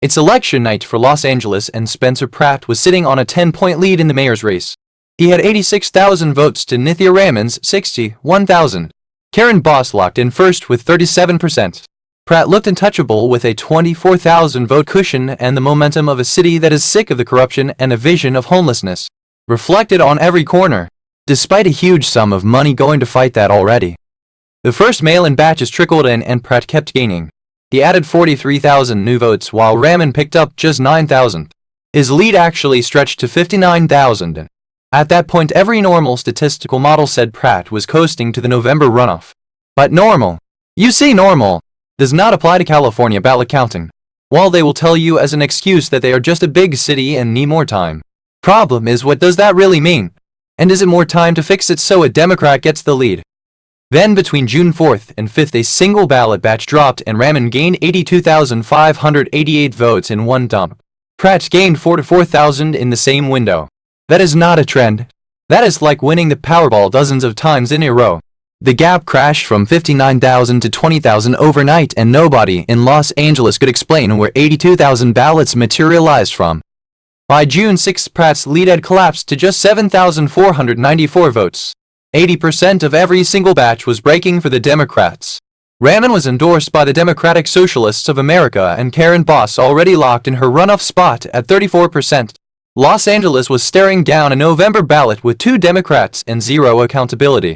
It's election night for Los Angeles, and Spencer Pratt was sitting on a 10-point lead in the mayor's race. He had 86,000 votes to Nithya Raman's 61,000. Karen Boss locked in first with 37%. Pratt looked untouchable with a 24,000 vote cushion and the momentum of a city that is sick of the corruption and a vision of homelessness reflected on every corner, despite a huge sum of money going to fight that already. The first mail-in batches trickled in and Pratt kept gaining. He added 43,000 new votes while Raman picked up just 9,000. His lead actually stretched to 59,000. At that point, every normal statistical model said Pratt was coasting to the November runoff. But normal, you see, normal does not apply to California ballot counting. While they will tell you as an excuse that they are just a big city and need more time. Problem is, what does that really mean? And is it more time to fix it so a Democrat gets the lead? Then between June 4th and 5th, a single ballot batch dropped and Raman gained 82,588 votes in one dump. Pratt gained 44,000 in the same window. That is not a trend. That is like winning the Powerball dozens of times in a row. The gap crashed from 59,000 to 20,000 overnight, and nobody in Los Angeles could explain where 82,000 ballots materialized from. By June 6, Pratt's lead had collapsed to just 7,494 votes. 80% of every single batch was breaking for the Democrats. Raman was endorsed by the Democratic Socialists of America, and Karen Boss already locked in her runoff spot at 34%. Los Angeles was staring down a November ballot with 2 Democrats and zero accountability.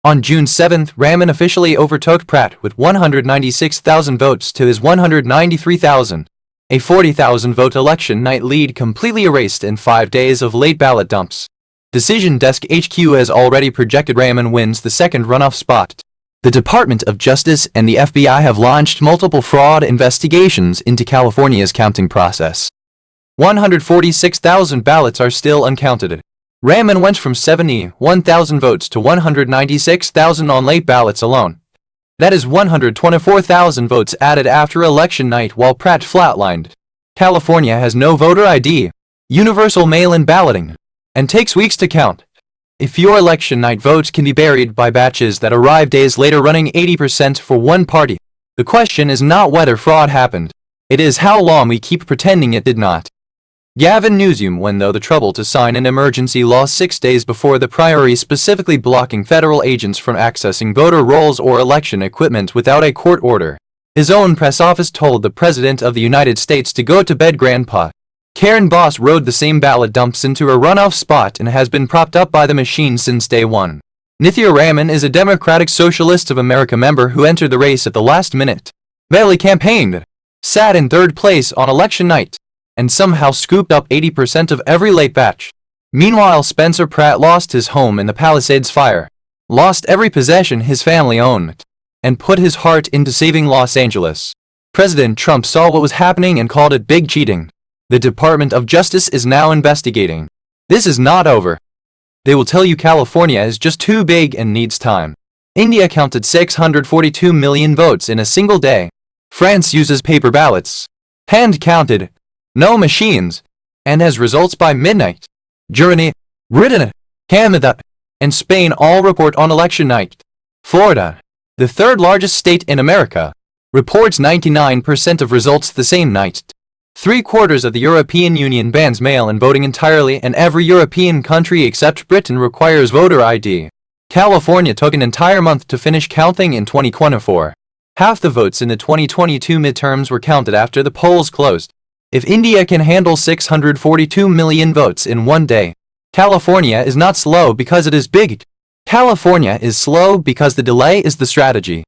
On June 7th, Raman officially overtook Pratt with 196,000 votes to his 193,000. A 40,000 vote election night lead completely erased in 5 days of late ballot dumps. Decision Desk HQ has already projected Raman wins the second runoff spot. The Department of Justice and the FBI have launched multiple fraud investigations into California's counting process. 146,000 ballots are still uncounted. Raman went from 71,000 votes to 196,000 on late ballots alone. That is 124,000 votes added after election night, while Pratt flatlined. California has no voter ID, universal mail-in balloting, and takes weeks to count. If your election night votes can be buried by batches that arrive days later running 80% for one party, the question is not whether fraud happened. It is how long we keep pretending it did not. Gavin Newsom went though the trouble to sign an emergency law 6 days before the primary, specifically blocking federal agents from accessing voter rolls or election equipment without a court order. His own press office told the President of the United States to go to bed, Grandpa. Karen Boss rode the same ballot dumps into a runoff spot and has been propped up by the machine since day one. Nithya Raman is a Democratic Socialists of America member who entered the race at the last minute. Barely campaigned, sat in third place on election night, and somehow scooped up 80% of every late batch. Meanwhile, Spencer Pratt lost his home in the Palisades fire, lost every possession his family owned, and put his heart into saving Los Angeles. President Trump saw what was happening and called it big cheating. The Department of Justice is now investigating. This is not over. They will tell you California is just too big and needs time. India counted 642 million votes in a single day. France uses paper ballots, hand-counted, no machines, and has results by midnight. Germany, Britain, Canada, and Spain all report on election night. Florida, the third largest state in America, reports 99% of results the same night. 3/4 of the European Union bans mail-in voting entirely, and every European country except Britain requires voter ID. California took an entire month to finish counting in 2024. Half the votes in the 2022 midterms were counted after the polls closed. If India can handle 642 million votes in one day, California is not slow because it is big. California is slow because the delay is the strategy.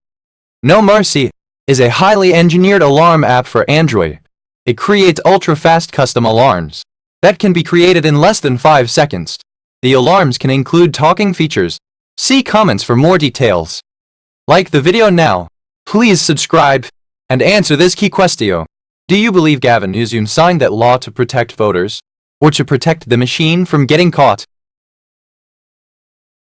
No Mercy is a highly engineered alarm app for Android. It creates ultra-fast custom alarms that can be created in less than 5 seconds. The alarms can include talking features. See comments for more details. Like the video now. Please subscribe and answer this key question. Do you believe Gavin Newsom signed that law to protect voters, or to protect the machine from getting caught?